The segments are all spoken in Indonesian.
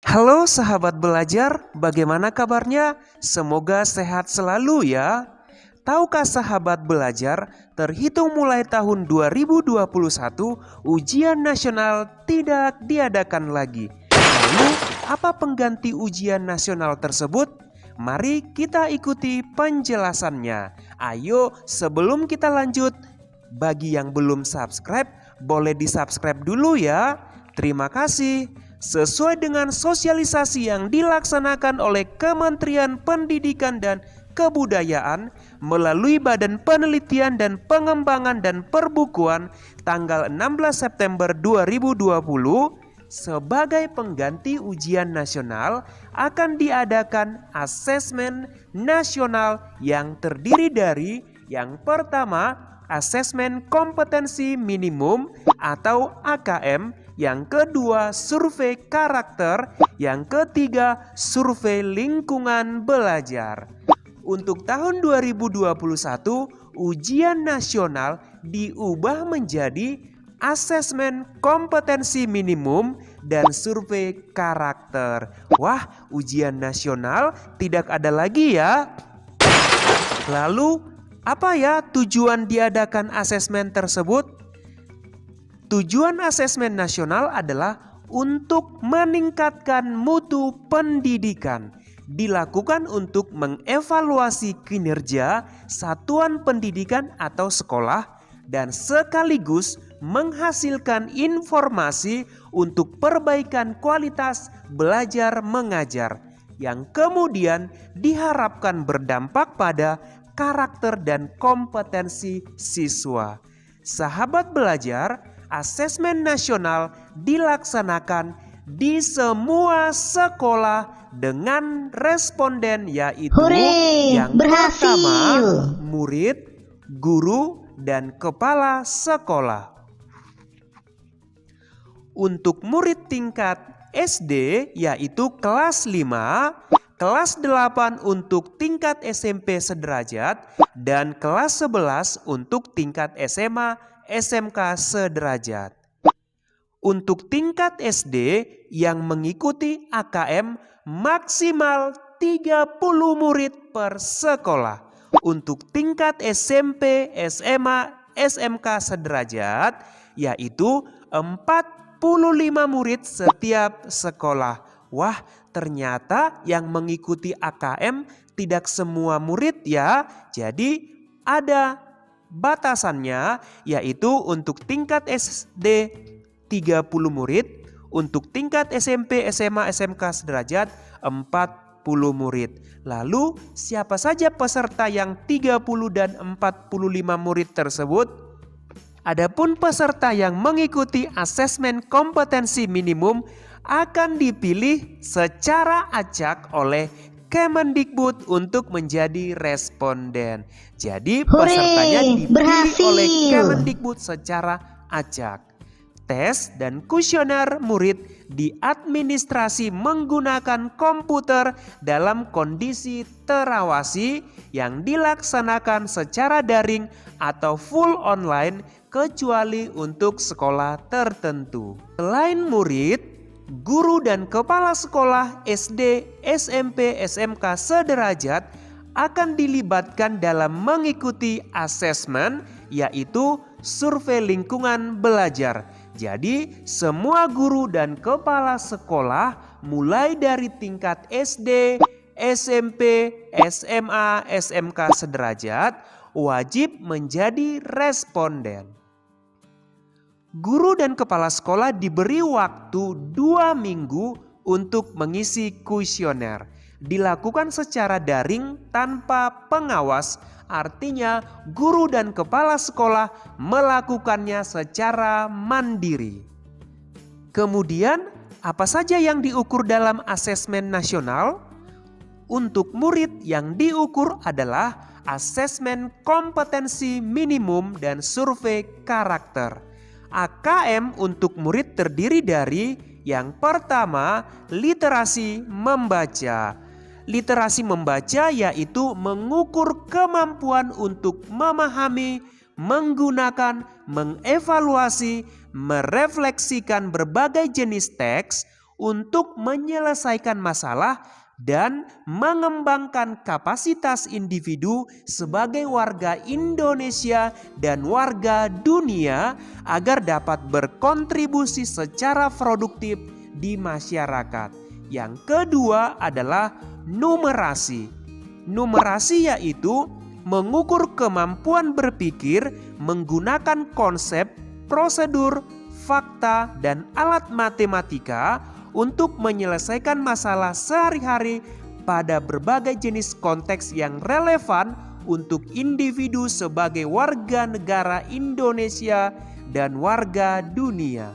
Halo sahabat belajar, bagaimana kabarnya? Semoga sehat selalu ya. Tahukah sahabat belajar, terhitung mulai tahun 2021, ujian nasional tidak diadakan lagi. Lalu, apa pengganti ujian nasional tersebut? Mari kita ikuti penjelasannya. Ayo, sebelum kita lanjut, bagi yang belum subscribe, boleh di-subscribe dulu ya. Terima kasih. Sesuai dengan sosialisasi yang dilaksanakan oleh Kementerian Pendidikan dan Kebudayaan melalui Badan Penelitian dan Pengembangan dan Perbukuan tanggal 16 September 2020, sebagai pengganti ujian nasional akan diadakan asesmen nasional yang terdiri dari yang pertama, asesmen kompetensi minimum atau AKM, yang kedua survei karakter, yang ketiga survei lingkungan belajar. Untuk tahun 2021, ujian nasional diubah menjadi asesmen kompetensi minimum dan survei karakter. Wah, ujian nasional tidak ada lagi ya. Lalu, apa ya tujuan diadakan asesmen tersebut? Tujuan asesmen nasional adalah untuk meningkatkan mutu pendidikan. Dilakukan untuk mengevaluasi kinerja satuan pendidikan atau sekolah dan sekaligus menghasilkan informasi untuk perbaikan kualitas belajar mengajar yang kemudian diharapkan berdampak pada karakter dan kompetensi siswa. Sahabat belajar, asesmen nasional dilaksanakan di semua sekolah dengan responden yaitu yang pertama murid, guru, dan kepala sekolah. Untuk murid tingkat SD yaitu kelas 5, kelas 8 untuk tingkat SMP sederajat, dan kelas 11 untuk tingkat SMA SMK sederajat. Untuk tingkat SD yang mengikuti AKM maksimal 30 murid per sekolah. Untuk tingkat SMP, SMA, SMK sederajat yaitu 45 murid setiap sekolah. Wah, ternyata yang mengikuti AKM tidak semua murid ya. Jadi ada batasannya, yaitu untuk tingkat SD 30 murid, untuk tingkat SMP, SMA, SMK sederajat 40 murid. Lalu siapa saja peserta yang 30 dan 45 murid tersebut? Adapun peserta yang mengikuti asesmen kompetensi minimum akan dipilih secara acak oleh Kemendikbud untuk menjadi responden. Jadi pesertanya dipilih oleh Kemendikbud secara acak. Tes dan kuesioner murid diadministrasi menggunakan komputer dalam kondisi terawasi yang dilaksanakan secara daring atau full online kecuali untuk sekolah tertentu. Selain murid, guru dan kepala sekolah SD, SMP, SMK sederajat akan dilibatkan dalam mengikuti asesmen yaitu survei lingkungan belajar. Jadi semua guru dan kepala sekolah mulai dari tingkat SD, SMP, SMA, SMK sederajat wajib menjadi responden. Guru dan kepala sekolah diberi waktu 2 minggu untuk mengisi kuesioner. Dilakukan secara daring tanpa pengawas, artinya guru dan kepala sekolah melakukannya secara mandiri. Kemudian, apa saja yang diukur dalam asesmen nasional? Untuk murid yang diukur adalah asesmen kompetensi minimum dan survei karakter. AKM untuk murid terdiri dari yang pertama, literasi membaca. Literasi membaca yaitu mengukur kemampuan untuk memahami, menggunakan, mengevaluasi, merefleksikan berbagai jenis teks untuk menyelesaikan masalah dan mengembangkan kapasitas individu sebagai warga Indonesia dan warga dunia agar dapat berkontribusi secara produktif di masyarakat. Yang kedua adalah numerasi. Numerasi yaitu mengukur kemampuan berpikir menggunakan konsep, prosedur, fakta, dan alat matematika untuk menyelesaikan masalah sehari-hari pada berbagai jenis konteks yang relevan untuk individu sebagai warga negara Indonesia dan warga dunia.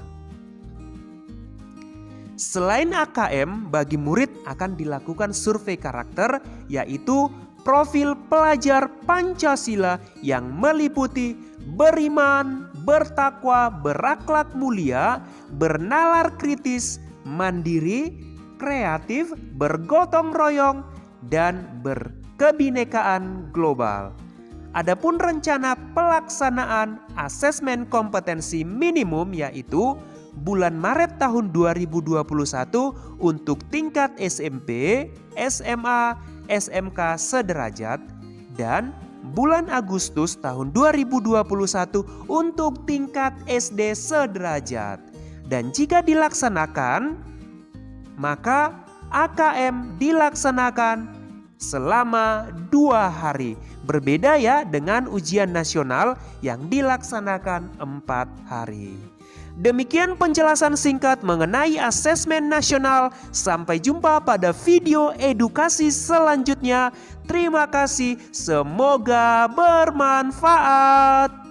Selain AKM, bagi murid akan dilakukan survei karakter, yaitu profil pelajar Pancasila yang meliputi beriman, bertakwa, berakhlak mulia, bernalar kritis, mandiri, kreatif, bergotong royong, dan berkebinekaan global. Adapun rencana pelaksanaan asesmen kompetensi minimum yaitu bulan Maret tahun 2021 untuk tingkat SMP, SMA, SMK sederajat, dan bulan Agustus tahun 2021 untuk tingkat SD sederajat. Dan jika dilaksanakan, maka AKM dilaksanakan selama 2 hari. Berbeda ya dengan ujian nasional yang dilaksanakan 4 hari. Demikian penjelasan singkat mengenai asesmen nasional. Sampai jumpa pada video edukasi selanjutnya. Terima kasih, semoga bermanfaat.